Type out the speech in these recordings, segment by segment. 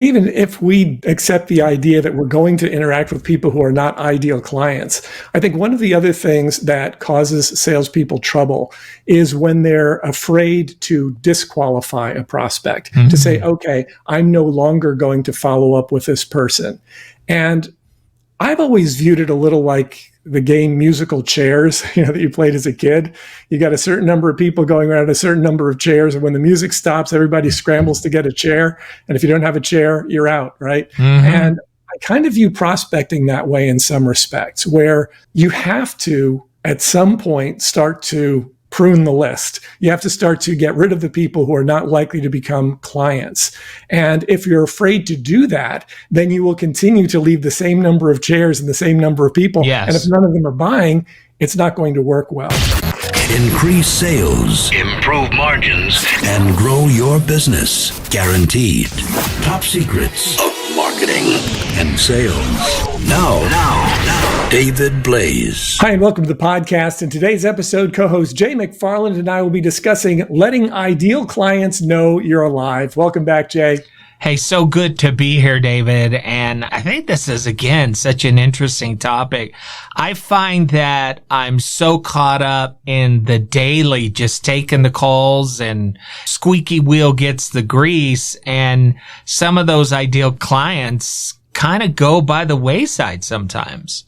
even if we accept the idea that we're going to interact with people who are not ideal clients, I think one of the other things that causes salespeople trouble is when they're afraid to disqualify a prospect, to say, okay, I'm no longer going to follow up with this person. And I've always viewed it a little like the game musical chairs, that you played as a kid. You got a certain number of people going around a certain number of chairs, and when the music stops, everybody scrambles to get a chair. And if you don't have a chair, you're out, right? And I kind of view prospecting that way in some respects, where you have to, at some point, start to prune the list. You have to start to get rid of the people who are not likely to become clients. And if you're afraid to do that, then you will continue to leave the same number of chairs and the same number of people. Yes. And if none of them are buying, it's not going to work well. Increase sales, improve margins, and grow your business. Guaranteed. Top secrets of marketing and sales. Now, David Blaze. Hi, and welcome to the podcast. In today's episode, co-host Jay McFarland and I will be discussing letting ideal clients know you're alive. Welcome back, Jay. Hey, so good to be here, David. And I think this is, again, such an interesting topic. I find that I'm so caught up in the daily, just taking the calls, and squeaky wheel gets the grease. And some of those ideal clients kind of go by the wayside sometimes.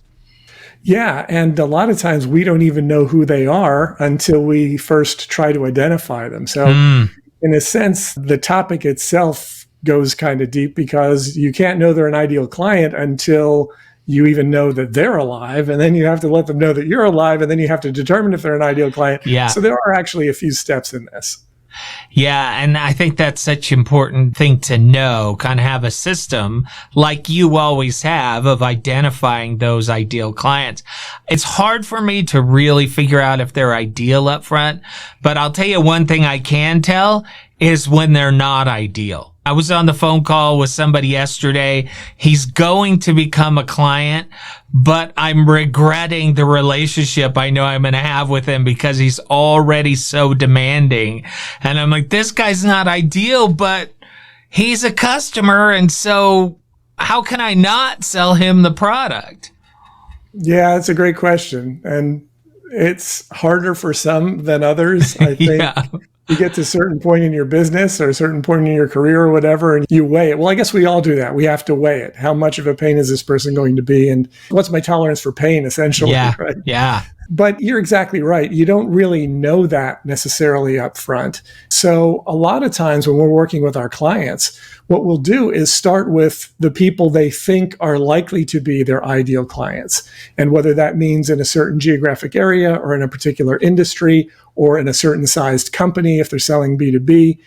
Yeah, and a lot of times we don't even know who they are until we first try to identify them. So in a sense, the topic itself goes kind of deep, because you can't know they're an ideal client until you even know that they're alive. And then you have to let them know that you're alive. And then you have to determine if they're an ideal client. Yeah. So there are actually a few steps in this. Yeah, and I think that's such an important thing to know, kind of have a system like you always have of identifying those ideal clients. It's hard for me to really figure out if they're ideal up front, but I'll tell you one thing I can tell is when they're not ideal. I was on the phone call with somebody yesterday. He's going to become a client, but I'm regretting the relationship I know I'm going to have with him because he's already so demanding. And I'm like, this guy's not ideal, but he's a customer. And so how can I not sell him the product? Yeah, that's a great question. And it's harder for some than others, I think. Yeah. You get to a certain point in your business or a certain point in your career or whatever, and you weigh it. Well, I guess we all do that. We have to weigh it. How much of a pain is this person going to be? And what's my tolerance for pain, essentially? Yeah. Right? Yeah. But you're exactly right. You don't really know that necessarily up front. So a lot of times when we're working with our clients, what we'll do is start with the people they think are likely to be their ideal clients. And whether that means in a certain geographic area or in a particular industry or in a certain sized company, if they're selling B2B,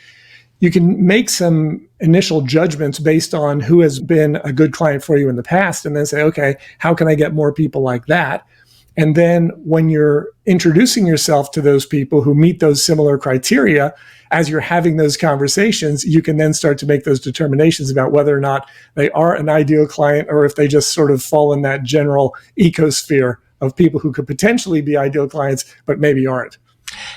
you can make some initial judgments based on who has been a good client for you in the past, and then say, okay, how can I get more people like that? And then when you're introducing yourself to those people who meet those similar criteria, as you're having those conversations, you can then start to make those determinations about whether or not they are an ideal client or if they just sort of fall in that general ecosphere of people who could potentially be ideal clients, but maybe aren't.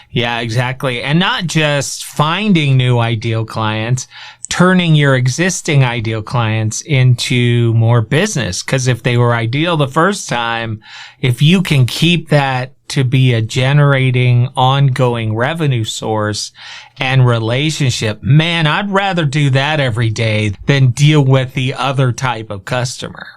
Yeah, exactly. And not just finding new ideal clients, turning your existing ideal clients into more business. Because if they were ideal the first time, if you can keep that to be a generating ongoing revenue source and relationship, man, I'd rather do that every day than deal with the other type of customer.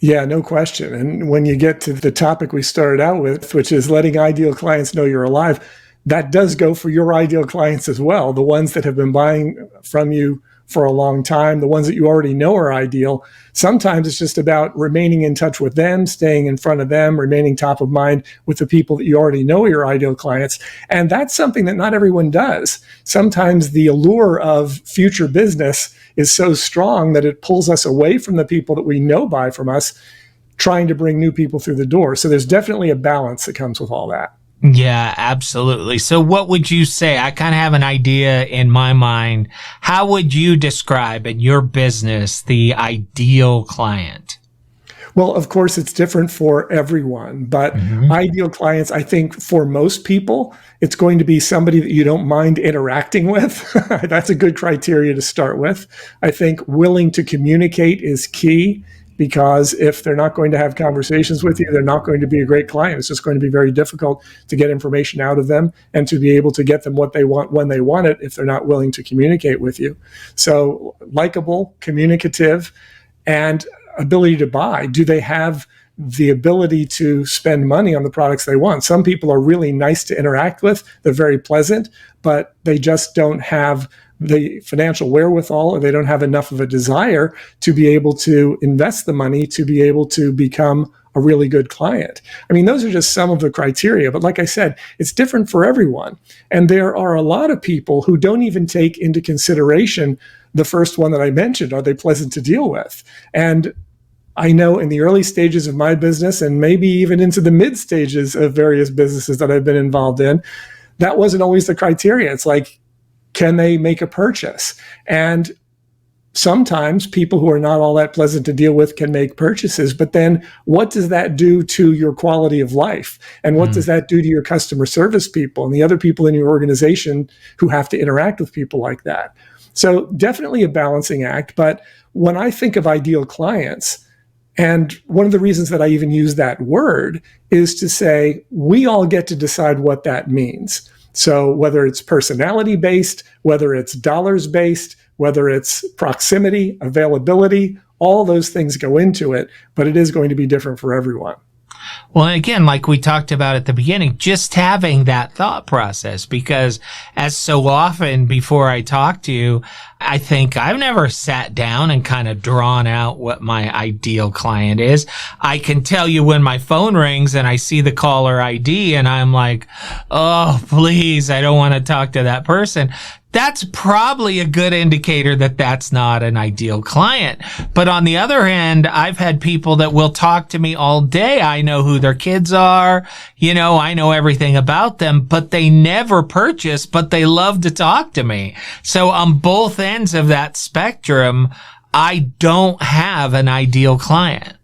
Yeah, no question. And when you get to the topic we started out with, which is letting ideal clients know you're alive, that does go for your ideal clients as well. The ones that have been buying from you for a long time, the ones that you already know are ideal. Sometimes it's just about remaining in touch with them, staying in front of them, remaining top of mind with the people that you already know are your ideal clients. And that's something that not everyone does. Sometimes the allure of future business is so strong that it pulls us away from the people that we know buy from us, trying to bring new people through the door. So there's definitely a balance that comes with all that. Yeah, absolutely. So what would you say? I kind of have an idea in my mind. How would you describe in your business the ideal client? Well, of course, it's different for everyone, but ideal clients, I think for most people, it's going to be somebody that you don't mind interacting with. That's a good criteria to start with. I think willing to communicate is key, because if they're not going to have conversations with you, they're not going to be a great client. It's just going to be very difficult to get information out of them and to be able to get them what they want when they want it if they're not willing to communicate with you. So likable, communicative, and ability to buy. Do they have the ability to spend money on the products they want? Some people are really nice to interact with. They're very pleasant, but they just don't have the financial wherewithal, or they don't have enough of a desire to be able to invest the money to be able to become a really good client. I mean, those are just some of the criteria. But like I said, it's different for everyone. And there are a lot of people who don't even take into consideration the first one that I mentioned. Are they pleasant to deal with? And I know in the early stages of my business, and maybe even into the mid stages of various businesses that I've been involved in, that wasn't always the criteria. It's like, can they make a purchase? And sometimes people who are not all that pleasant to deal with can make purchases, but then what does that do to your quality of life? And what does that do to your customer service people and the other people in your organization who have to interact with people like that? So definitely a balancing act. But when I think of ideal clients, and one of the reasons that I even use that word is to say, we all get to decide what that means. So whether it's personality based, whether it's dollars based, whether it's proximity, availability, all those things go into it, but it is going to be different for everyone. Well, and again, like we talked about at the beginning, just having that thought process, because as so often before I talk to you, I think I've never sat down and kind of drawn out what my ideal client is. I can tell you when my phone rings and I see the caller ID and I'm like, oh, please, I don't want to talk to that person. That's probably a good indicator that that's not an ideal client. But on the other hand, I've had people that will talk to me all day. I know who their kids are. You know, I know everything about them, but they never purchase, but they love to talk to me. So on both ends of that spectrum, I don't have an ideal client.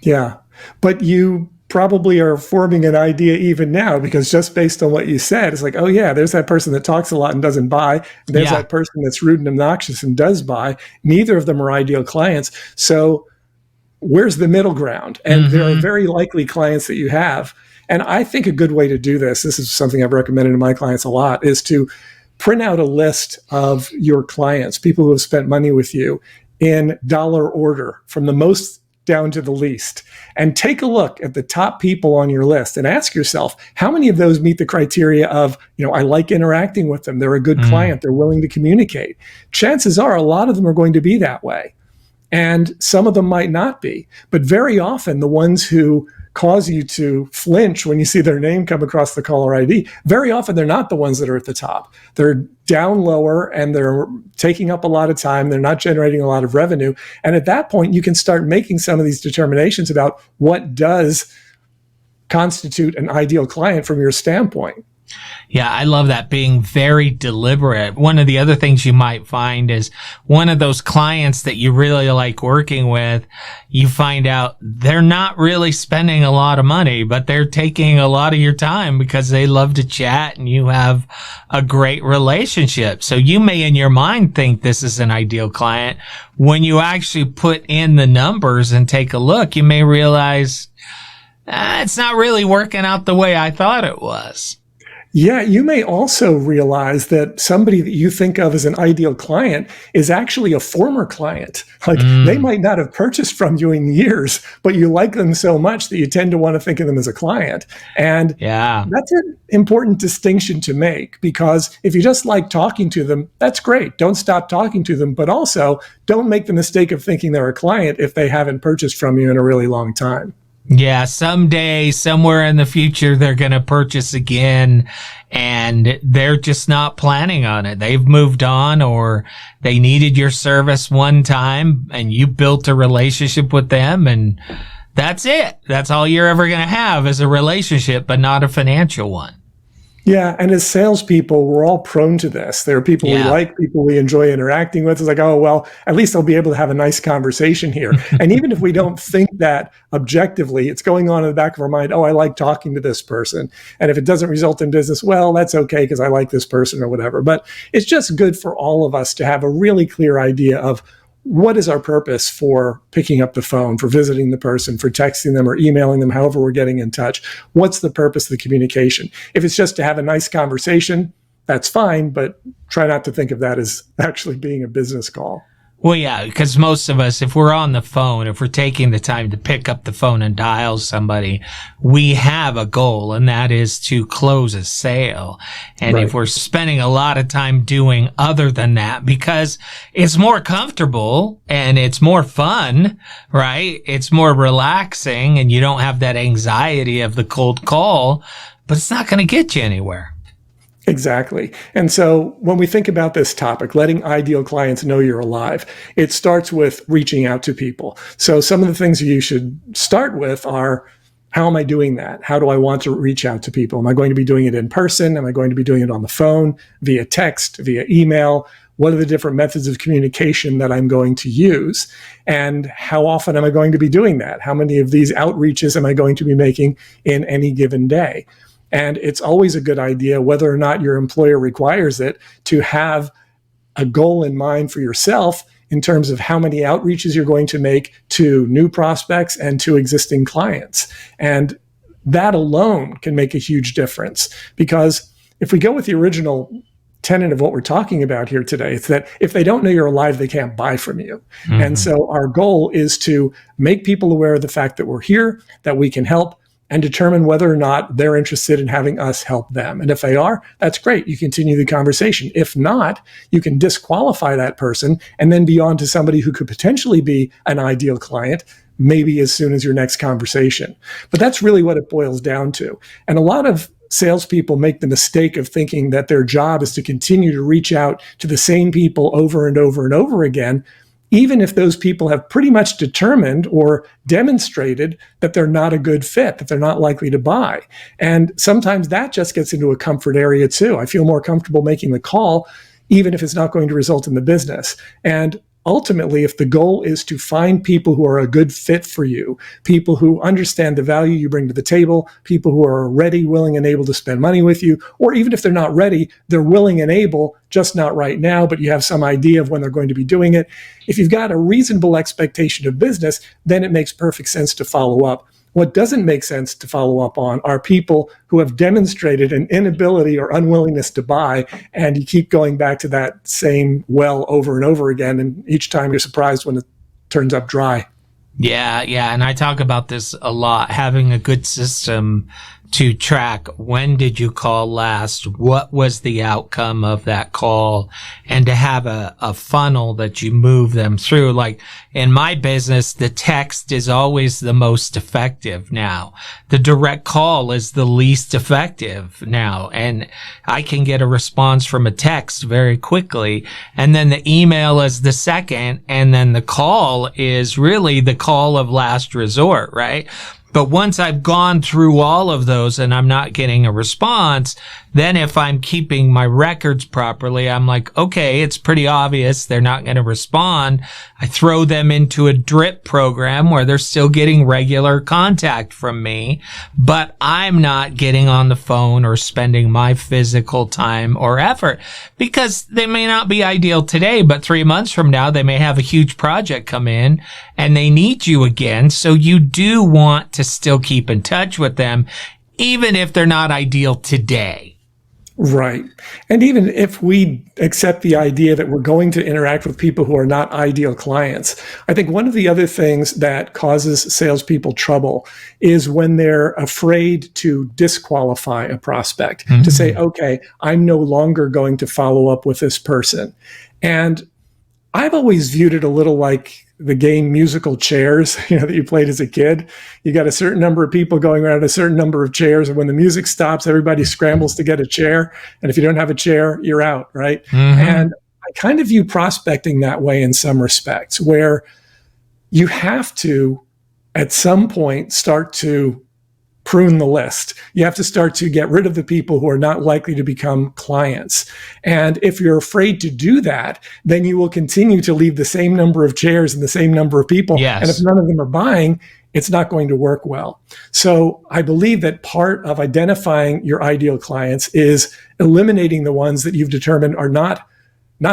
Yeah. But you probably are forming an idea even now, because just based on what you said, it's like, oh yeah, there's that person that talks a lot and doesn't buy. And there's that person that's rude and obnoxious and does buy. Neither of them are ideal clients. So where's the middle ground? And there are very likely clients that you have. And I think a good way to do this is something I've recommended to my clients a lot, is to print out a list of your clients, people who have spent money with you, in dollar order from the most down to the least, and take a look at the top people on your list and ask yourself, how many of those meet the criteria of, you know, I like interacting with them, they're a good client, they're willing to communicate. Chances are a lot of them are going to be that way, and some of them might not be. But very often the ones who cause you to flinch when you see their name come across the caller ID, very often they're not the ones that are at the top. They're down lower and they're taking up a lot of time. They're not generating a lot of revenue. And at that point, you can start making some of these determinations about what does constitute an ideal client from your standpoint. Yeah, I love that, being very deliberate. One of the other things you might find is one of those clients that you really like working with, you find out they're not really spending a lot of money, but they're taking a lot of your time because they love to chat and you have a great relationship. So you may in your mind think this is an ideal client. When you actually put in the numbers and take a look, you may realize it's not really working out the way I thought it was. Yeah, you may also realize that somebody that you think of as an ideal client is actually a former client. Like they might not have purchased from you in years, but you like them so much that you tend to want to think of them as a client. And that's an important distinction to make, because if you just like talking to them, that's great. Don't stop talking to them, but also don't make the mistake of thinking they're a client if they haven't purchased from you in a really long time. Yeah, someday, somewhere in the future, they're going to purchase again, and they're just not planning on it. They've moved on, or they needed your service one time, and you built a relationship with them, and that's it. That's all you're ever going to have is a relationship, but not a financial one. Yeah, and as salespeople, we're all prone to this. There are people we Yeah. like, people we enjoy interacting with. It's like, oh, well, at least I'll be able to have a nice conversation here. And even if we don't think that objectively, it's going on in the back of our mind, oh, I like talking to this person. And if it doesn't result in business, well, that's okay because I like this person or whatever. But it's just good for all of us to have a really clear idea of what is our purpose for picking up the phone, for visiting the person, for texting them or emailing them, however we're getting in touch. What's the purpose of the communication? If it's just to have a nice conversation, that's fine, but try not to think of that as actually being a business call. Well, yeah, because most of us, if we're on the phone, if we're taking the time to pick up the phone and dial somebody, we have a goal, and that is to close a sale. And Right. if we're spending a lot of time doing other than that, because it's more comfortable and it's more fun, right? It's more relaxing, and you don't have that anxiety of the cold call, but it's not going to get you anywhere. Exactly. And so when we think about this topic, letting ideal clients know you're alive, it starts with reaching out to people. So some of the things you should start with are, how am I doing that? How do I want to reach out to people? Am I going to be doing it in person? Am I going to be doing it on the phone, via text, via email? What are the different methods of communication that I'm going to use? And how often am I going to be doing that? How many of these outreaches am I going to be making in any given day? And it's always a good idea, whether or not your employer requires it, to have a goal in mind for yourself in terms of how many outreaches you're going to make to new prospects and to existing clients. And that alone can make a huge difference, because if we go with the original tenet of what we're talking about here today, it's that if they don't know you're alive, they can't buy from you. Mm-hmm. And so our goal is to make people aware of the fact that we're here, that we can help, and determine whether or not they're interested in having us help them. And if they are, that's great. You continue the conversation. If not, you can disqualify that person and then be on to somebody who could potentially be an ideal client, maybe as soon as your next conversation. But that's really what it boils down to. And a lot of salespeople make the mistake of thinking that their job is to continue to reach out to the same people over and over and over again, even if those people have pretty much determined or demonstrated that they're not a good fit, that they're not likely to buy. And sometimes that just gets into a comfort area too. I feel more comfortable making the call, even if it's not going to result in the business. And ultimately, if the goal is to find people who are a good fit for you, people who understand the value you bring to the table, people who are ready, willing, and able to spend money with you, or even if they're not ready, they're willing and able, just not right now, but you have some idea of when they're going to be doing it. If you've got a reasonable expectation of business, then it makes perfect sense to follow up. What doesn't make sense to follow up on are people who have demonstrated an inability or unwillingness to buy, and you keep going back to that same well over and over again, and each time you're surprised when it turns up dry. Yeah, and I talk about this a lot, having a good system to track when did you call last, what was the outcome of that call, and to have a funnel that you move them through. Like in my business, the text is always the most effective now. The direct call is the least effective now, and I can get a response from a text very quickly, and then the email is the second, and then the call is really the call of last resort, right? But once I've gone through all of those and I'm not getting a response, then if I'm keeping my records properly, I'm like, okay, it's pretty obvious they're not going to respond. I throw them into a drip program where they're still getting regular contact from me, but I'm not getting on the phone or spending my physical time or effort, because they may not be ideal today, but 3 months from now, they may have a huge project come in and they need you again. So you do want to still keep in touch with them, even if they're not ideal today. Right. And even if we accept the idea that we're going to interact with people who are not ideal clients, I think one of the other things that causes salespeople trouble is when they're afraid to disqualify a prospect, to say, okay, I'm no longer going to follow up with this person. And I've always viewed it a little like the game musical chairs, that you played as a kid. You got a certain number of people going around a certain number of chairs, and when the music stops, everybody scrambles to get a chair. And if you don't have a chair, you're out, right? Mm-hmm. And I kind of view prospecting that way in some respects, where you have to, at some point, start to prune the list. You have to start to get rid of the people who are not likely to become clients. And if you're afraid to do that, then you will continue to leave the same number of chairs and the same number of people. Yes. And if none of them are buying, it's not going to work well. So I believe that part of identifying your ideal clients is eliminating the ones that you've determined are not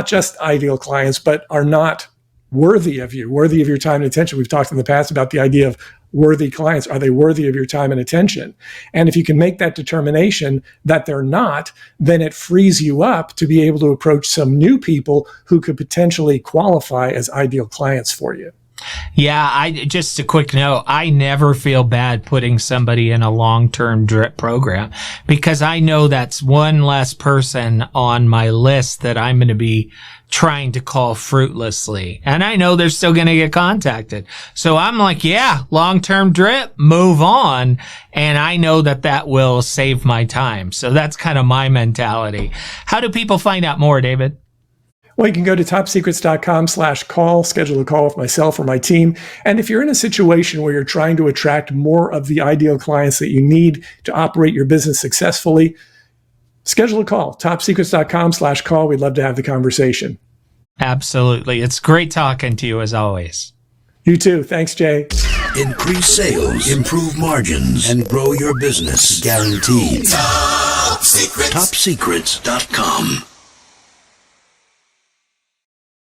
just ideal clients, but are not worthy of you, worthy of your time and attention. We've talked in the past about the idea of worthy clients. Are they worthy of your time and attention? And if you can make that determination that they're not, then it frees you up to be able to approach some new people who could potentially qualify as ideal clients for you. Yeah, just a quick note. I never feel bad putting somebody in a long-term drip program because I know that's one less person on my list that I'm going to be trying to call fruitlessly. And I know they're still going to get contacted. So I'm like, yeah, long-term drip, move on. And I know that will save my time. So that's kind of my mentality. How do people find out more, David? Well, you can go to topsecrets.com/call, schedule a call with myself or my team. And if you're in a situation where you're trying to attract more of the ideal clients that you need to operate your business successfully, schedule a call, topsecrets.com/call. We'd love to have the conversation. Absolutely. It's great talking to you as always. You too. Thanks, Jay. Increase sales, improve margins, and grow your business. Guaranteed. Top Secrets. TopSecrets.com.